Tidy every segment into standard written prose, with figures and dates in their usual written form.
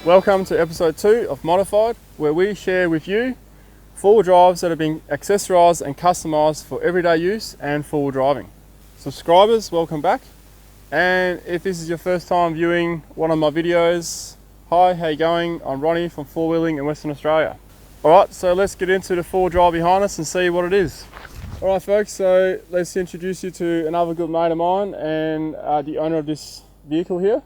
Welcome to episode 2 of Modified, where we share with you four-wheel drives that have been accessorised and customised for everyday use and four-wheel driving. Subscribers, welcome back. And if this is your first time viewing one of my videos, hi, how you going? I'm Ronnie from Four Wheeling in Western Australia. Alright, so let's get into the four-wheel drive behind us and see what it is. Alright folks, so let's introduce you to another good mate of mine and the owner of this vehicle here,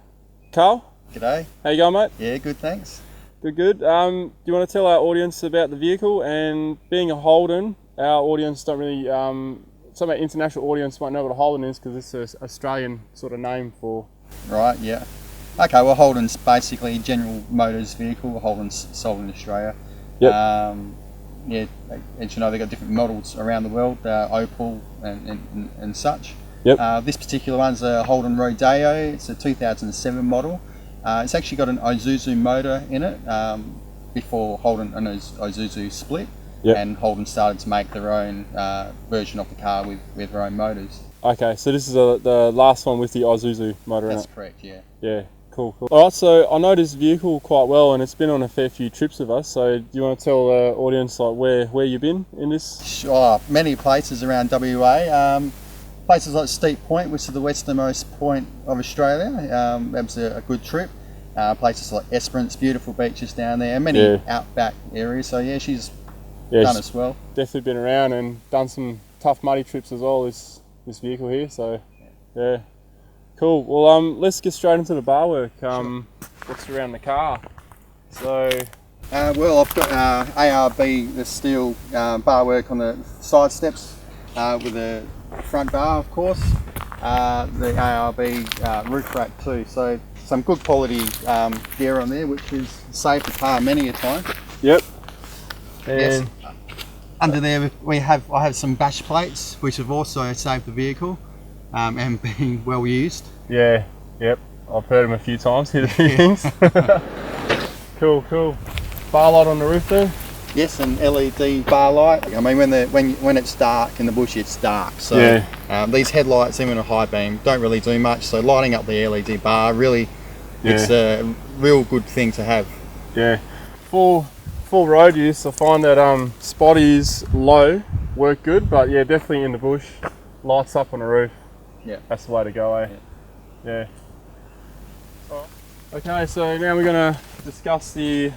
Karel. G'day. How you going, mate? Yeah, good, thanks. Good. Do you want to tell our audience about the vehicle? And being a Holden, our audience don't really, some of our international audience won't know what a Holden is because it's an Australian sort of name for... Right, yeah. Okay, well Holden's basically a General Motors vehicle. Holden's sold in Australia. Yep. Yeah, as you know, they've got different models around the world, Opel and such. Yep. This particular one's a Holden Rodeo. It's a 2007 model. It's actually got an Isuzu motor in it before Holden and Isuzu split. Yep. And Holden started to make their own version of the car with their own motors. Okay, so this is the last one with the Isuzu motor in it? That's correct, yeah. Yeah. Cool. Alright, so I know this vehicle quite well and it's been on a fair few trips with us, so do you want to tell the audience like where you've been in this? Sure, many places around WA. Places like Steep Point, which is the westernmost point of Australia. That was a good trip. Places like Esperance, beautiful beaches down there, and many outback areas, so yeah, she's done as well. Definitely been around and done some tough muddy trips as well, this vehicle here, so yeah. Cool. Well, let's get straight into the bar work. Sure. What's around the car? So, well, I've got ARB, the steel bar work on the side steps with a front bar, of course. The ARB roof rack too. So some good quality gear on there, which has saved the car many a time. Yep. And yes. Under there, I have some bash plates, which have also saved the vehicle. And being well used. Yeah, yep. I've heard them a few times, hit a few things. Cool. Bar light on the roof there? Yes, an LED bar light. I mean, when it's dark in the bush, it's dark. So yeah. These headlights, even a high beam, don't really do much. So lighting up the LED bar, really, it's a real good thing to have. Yeah. For road use, I find that spotties low work good, but yeah, definitely in the bush, lights up on the roof. Yeah, that's the way to go, eh? Yeah. Okay, so now we're going to discuss the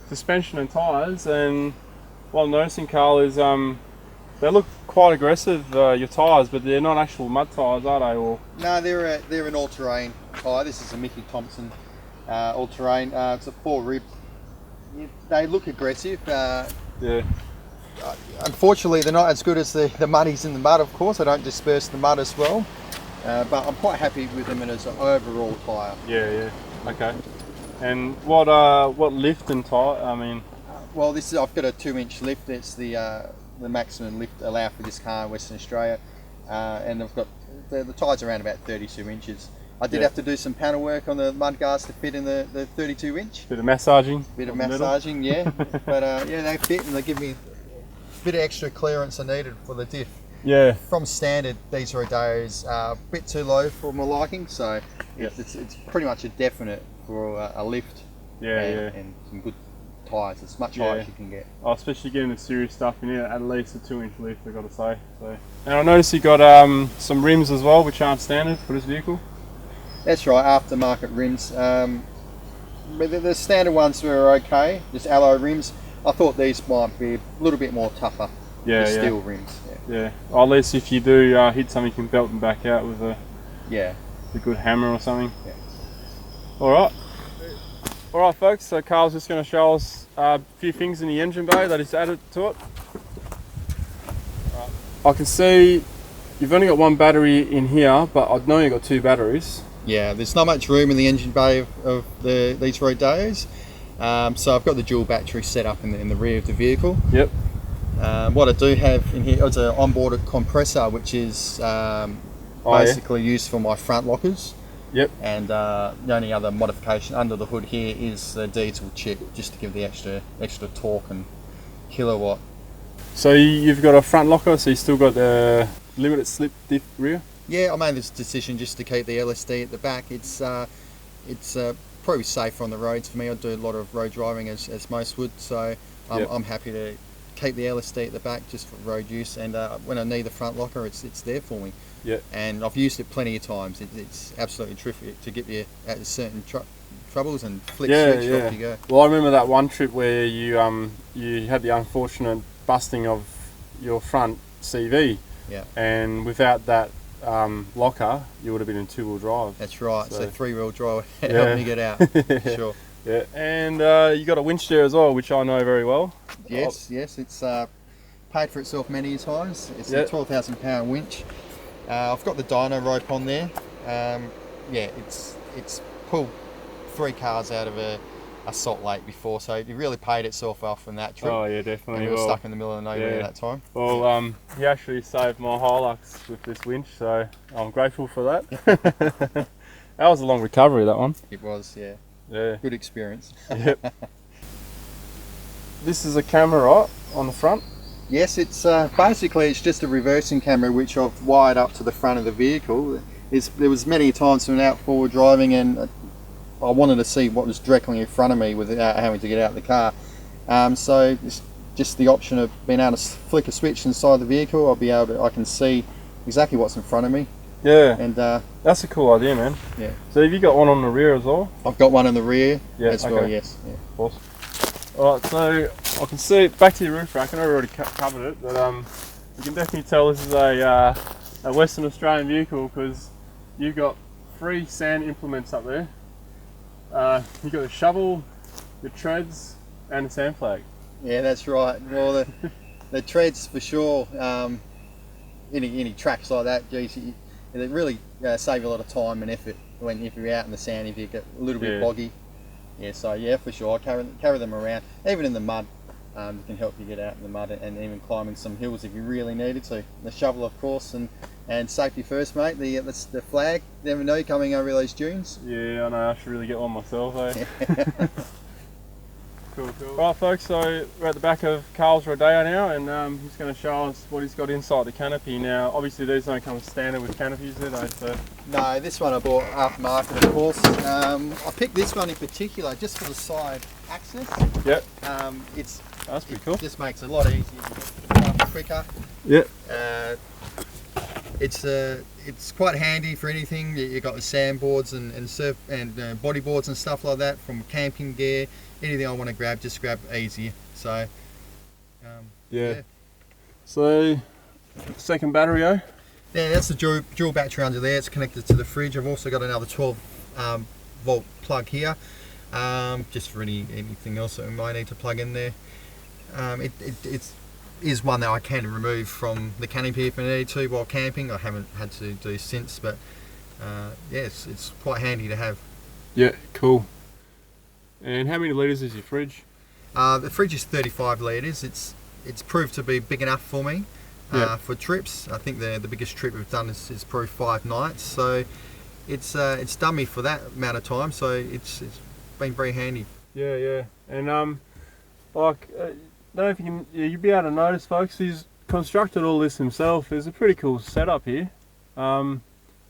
suspension and tyres, and what I'm noticing, Karel, is they look quite aggressive, your tyres, but they're not actual mud tyres, are they? Or no, they're an all-terrain tyre. This is a Mickey Thompson all-terrain. It's a 4-rib. They look aggressive. Yeah. Unfortunately, they're not as good as the muddies in the mud, of course. They don't disperse the mud as well. But I'm quite happy with them as an overall tyre. Yeah. Okay. And what lift and tyre? I mean. Well, I've got a 2-inch lift. It's the maximum lift allowed for this car in Western Australia, and I've got the tyres around about 32 inches. I did have to do some panel work on the mud guards to fit in the 32-inch. Bit of massaging. Yeah. But yeah, they fit and they give me bit of extra clearance I needed for the diff. Yeah. From standard, these Rodeos are a bit too low for my liking, so it's pretty much a definite for a lift. And some good tyres. It's much higher as you can get. Oh, especially getting the serious stuff in here, at least a 2-inch lift, I've got to say. So, and I noticed you got some rims as well, which aren't standard for this vehicle. That's right, aftermarket rims. But the standard ones were okay, just alloy rims. I thought these might be a little bit more tougher. Steel rims. Yeah. Well, at least if you do hit something, you can belt them back out with a good hammer or something. Yeah. All right, folks. So Karel's just going to show us a few things in the engine bay that he's added to it. I can see you've only got one battery in here, but I know you've got 2 batteries. Yeah, there's not much room in the engine bay of these Rodeos. So I've got the dual battery set up in the rear of the vehicle. Yep. What I do have in here is an onboard compressor, which is basically used for my front lockers. Yep. And the only other modification under the hood here is the diesel chip, just to give the extra torque and kilowatt. So you've got a front locker, so you still got the limited slip diff rear? Yeah, I made this decision just to keep the LSD at the back. It's probably safer on the roads for me. I do a lot of road driving as most would, so I'm happy to keep the LSD at the back just for road use, and when I need the front locker, it's there for me. Yeah. And I've used it plenty of times. It's absolutely terrific to get you at certain troubles and flick switch, off you go. Well, I remember that one trip where you had the unfortunate busting of your front CV. Yeah. And without that locker, you would have been in two-wheel drive. That's right. So three-wheel drive helped me get out. Sure. Yeah. And you got a winch there as well, which I know very well. Yes. It's paid for itself many times. It's a 12,000 pound winch. I've got the dyno rope on there. It's pulled 3 cars out of a salt lake before, so it really paid itself off in that trip. Oh yeah, definitely. And we were stuck in the middle of nowhere that time. Well, he actually saved my Hilux with this winch, so I'm grateful for that. That was a long recovery, that one. It was, yeah. Yeah. Good experience. Yep. This is a camera, right, on the front? Yes, it's basically it's just a reversing camera which I've wired up to the front of the vehicle. There was many times when out forward driving and I wanted to see what was directly in front of me without having to get out of the car. So it's just the option of being able to flick a switch inside the vehicle. I can see exactly what's in front of me. Yeah. And that's a cool idea, man. Yeah. So have you got one on the rear as well? I've got one in the rear as well. Yes. Yeah. Awesome. Alright, so I can see back to your roof rack. I know we already covered it, but you can definitely tell this is a Western Australian vehicle because you've got 3 sand implements up there. You've got the shovel, the treads, and the sand flag. Yeah, that's right. Well, the treads for sure. Any tracks like that, geez, they really save you a lot of time and effort if you're out in the sand, if you get a little bit boggy. Yeah, so yeah, for sure. I carry them around, even in the mud. It can help you get out in the mud and even climbing some hills if you really needed to. The shovel, of course, and safety first, mate. The flag. Never know coming over those dunes. Yeah, I know. I should really get one myself, eh? Cool. Right, folks. So we're at the back of Karel's Rodeo now, and he's going to show us what he's got inside the canopy. Now, obviously, these don't come standard with canopies, do they? So no, this one I bought aftermarket, of course. I picked this one in particular just for the side access. Yep. That's pretty cool. It just makes it a lot easier to get it quicker. Yep. It's quite handy for anything. You've got the sandboards and surf and bodyboards and stuff like that, from camping gear. Anything I want to grab, just grab easy. So yeah. So second battery, Yeah, that's the dual battery under there. It's connected to the fridge. I've also got another 12 volt plug here, just for anything else that we might need to plug in there. It is one that I can remove from the canopy if I need to while camping. I haven't had to do since, but yeah, it's quite handy to have. Yeah, cool. And how many litres is your fridge? The fridge is 35 litres. It's proved to be big enough for me for trips. I think the biggest trip we've done is probably 5 nights. So it's done me for that amount of time. So it's been very handy. Yeah. And don't know if you'll be able to notice, folks. He's constructed all this himself. There's a pretty cool setup here. So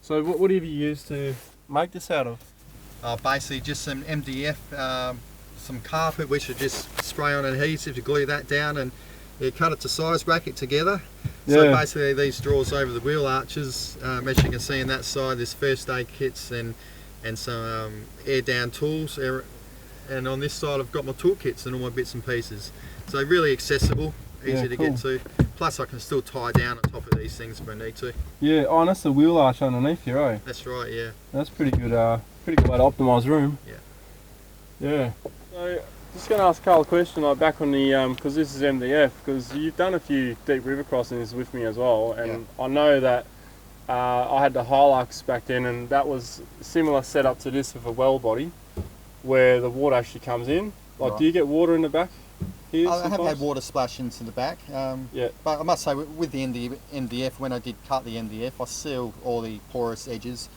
what have you used to make this out of? Basically just some MDF, some carpet, which are just spray on adhesive to glue that down, and cut it to size, rack it together. So basically these drawers over the wheel arches, as you can see on that side, there's first aid kits and some air down tools, and on this side I've got my toolkits and all my bits and pieces. So really accessible, easy to get to. Plus I can still tie down on top of these things if I need to. Yeah, and that's the wheel arch underneath here, eh? That's right, yeah. That's pretty good way to optimise room. Yeah. So just going to ask Karel a question, back on the because this is MDF, because you've done a few deep river crossings with me as well, and I know that I had the Hilux back then, and that was a similar setup to this with a well body, where the water actually comes in. Like, do you get water in the back here? I have had water splash into the back. But I must say, with the MDF, when I did cut the MDF, I sealed all the porous edges.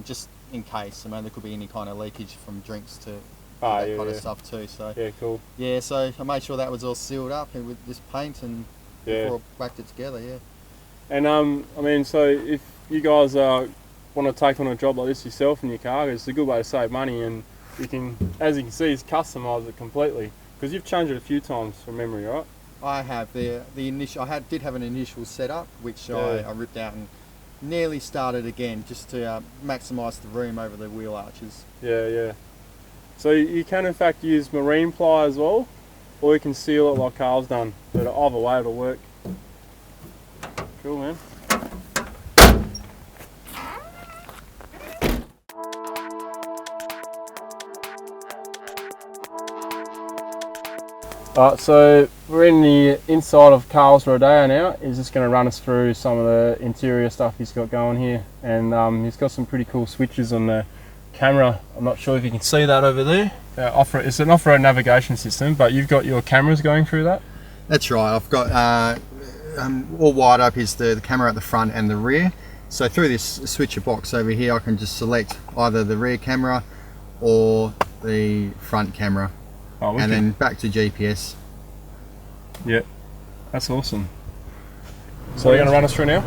Just in case. I mean, there could be any kind of leakage from drinks to that kind of stuff too. So yeah, cool. Yeah, so I made sure that was all sealed up with this paint and before I whacked it together. Yeah. And I mean, so if you guys want to take on a job like this yourself in your car, it's a good way to save money, and you can, as you can see, customise it completely because you've changed it a few times from memory, right? I have the initial. Did have an initial setup which I ripped out and nearly started again just to maximise the room over the wheel arches. Yeah. So you can in fact use marine ply as well, or you can seal it like Karel's done. But either way, it'll work. Cool, man. Alright, so we're in the inside of Karel's Rodeo now. He's just going to run us through some of the interior stuff he's got going here. And he's got some pretty cool switches on the camera. I'm not sure if you can see that over there. It's an off-road navigation system, but you've got your cameras going through that? That's right. I've got all wired up is the camera at the front and the rear. So through this switcher box over here, I can just select either the rear camera or the front camera. Oh, and then back to GPS. Yep, that's awesome. So you're going to run us through now?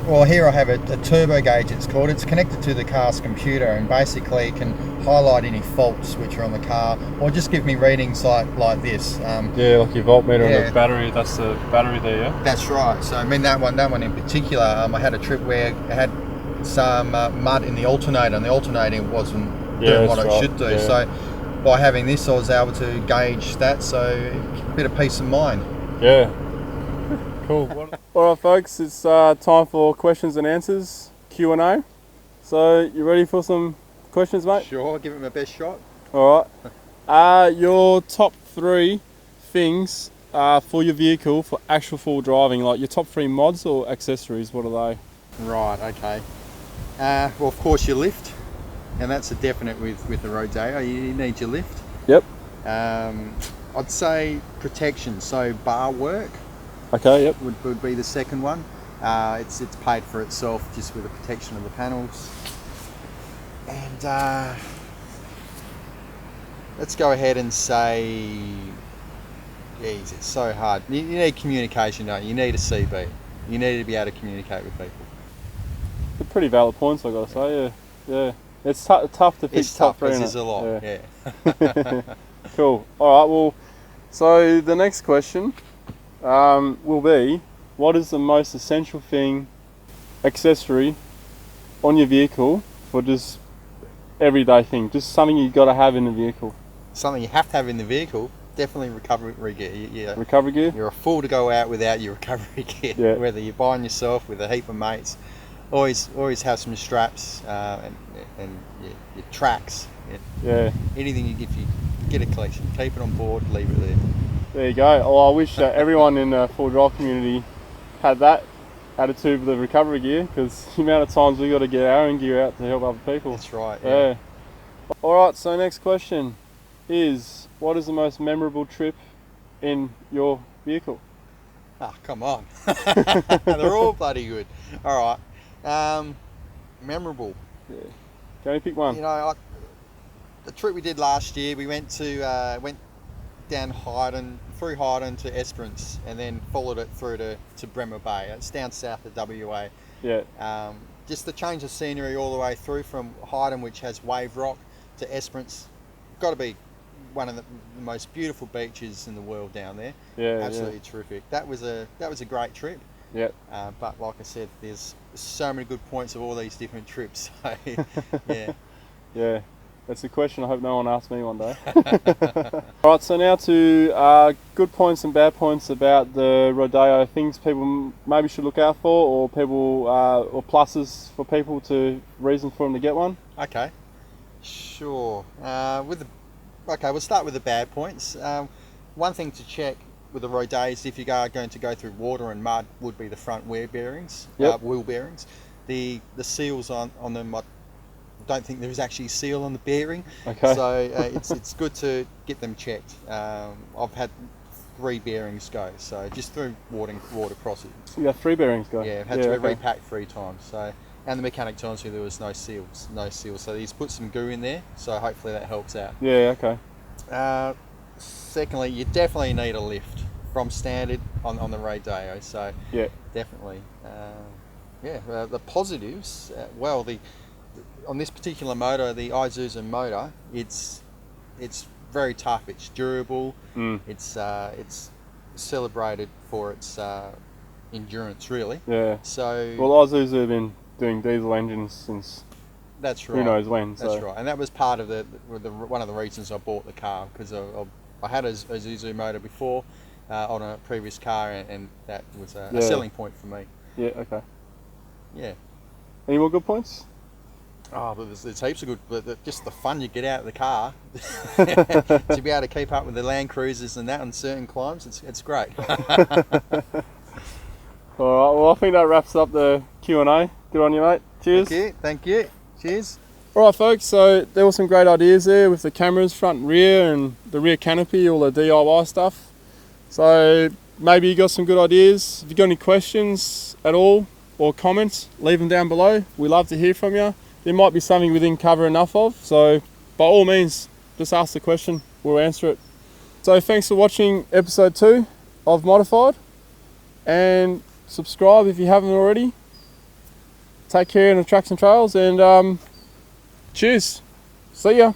Well, here I have a turbo gauge, it's called. It's connected to the car's computer and basically it can highlight any faults which are on the car or just give me readings like this. Yeah, like your voltmeter and the battery, that's the battery there, yeah? That's right. So I mean that one in particular, I had a trip where I had some mud in the alternator and the alternator wasn't doing what it should do. Yeah. So by having this I was able to gauge that, so a bit of peace of mind. Yeah. Cool. Alright folks, it's time for questions and answers, Q&A. So you ready for some questions, mate? Sure, I'll give it my best shot. Alright. Your top 3 things for your vehicle for actual full driving, like your top 3 mods or accessories, what are they? Right, okay. Well, of course your lift, and that's a definite with the Rodeo, you need your lift. Yep. I'd say protection, so bar work. Okay, yep. Would be the second one. It's paid for itself just with the protection of the panels. And let's go ahead and say, geez, it's so hard. You need communication, don't you? You need a CB. You need to be able to communicate with people. They're pretty valid points, I gotta say. Yeah. It's tough to pick. It's tough because there's a lot. Yeah. Cool. All right. Well, so the next question will be, what is the most essential accessory on your vehicle for just everyday thing, just something you've got to have in the vehicle? Something you have to have in the vehicle, definitely recovery gear. Recovery gear? You're a fool to go out without your recovery gear. Yeah. Whether you're buying yourself with a heap of mates, always have some straps and your tracks. Yeah. Anything if you get a collection, keep it on board, leave it there. There you go. Well, I wish everyone in the full drive community had that attitude with the recovery gear, because the amount of times we got to get our own gear out to help other people. That's right. Yeah. All right. So next question is, what is the most memorable trip in your vehicle? Ah, come on. They're all bloody good. All right. Memorable. Yeah. Can you pick one? You know, the trip we did last year, we went down through Holden to Esperance, and then followed it through to Bemer Bay. It's down south of WA. Yeah. Just the change of scenery all the way through from Holden, which has wave rock, to Esperance. Got to be one of the most beautiful beaches in the world down there. Yeah. Absolutely terrific. That was a great trip. Yeah. But like I said, there's so many good points of all these different trips. So, yeah. Yeah. That's a question I hope no one asks me one day. Alright, so now to good points and bad points about the Rodeo, things people maybe should look out for, or people or pluses for people, to reason for them to get one. Okay, sure. We'll start with the bad points. One thing to check with the Rodeo is if you are going to go through water and mud, would be the front wheel bearings. Yep. Wheel bearings. The seals on them, I don't think there is actually a seal on the bearing. Okay. So it's good to get them checked. I've had 3 bearings go, so just through water crossing. You got 3 bearings go? Yeah, had to repack 3 times. So, and the mechanic tells me there was no seals. So he's put some goo in there, so hopefully that helps out. Yeah, okay. Secondly, you definitely need a lift from standard on the Rodeo. So yeah, definitely. The positives, on this particular motor, the Isuzu motor, it's very tough. It's durable. It's celebrated for its endurance, really. Yeah. So well, Isuzu have been doing diesel engines since that's right. who knows when. That's right, and that was part of the one of the reasons I bought the car, because I had a Isuzu motor before on a previous car, and that was a selling point for me. Yeah. Okay. Yeah. Any more good points? Oh, but there's heaps of good. But just the fun you get out of the car to be able to keep up with the Land Cruisers and that on certain climbs, it's great. All right. Well, I think that wraps up the Q&A. Good on you, mate. Cheers. Thank you. Cheers. All right, folks. So there were some great ideas there with the cameras front and rear, and the rear canopy, all the DIY stuff. So maybe you got some good ideas. If you got any questions at all or comments, leave them down below. We love to hear from you. There might be something we didn't cover enough of, so by all means, just ask the question, we'll answer it. So thanks for watching episode 2 of Modified, and subscribe if you haven't already. Take care in the tracks and trails, and cheers. See ya.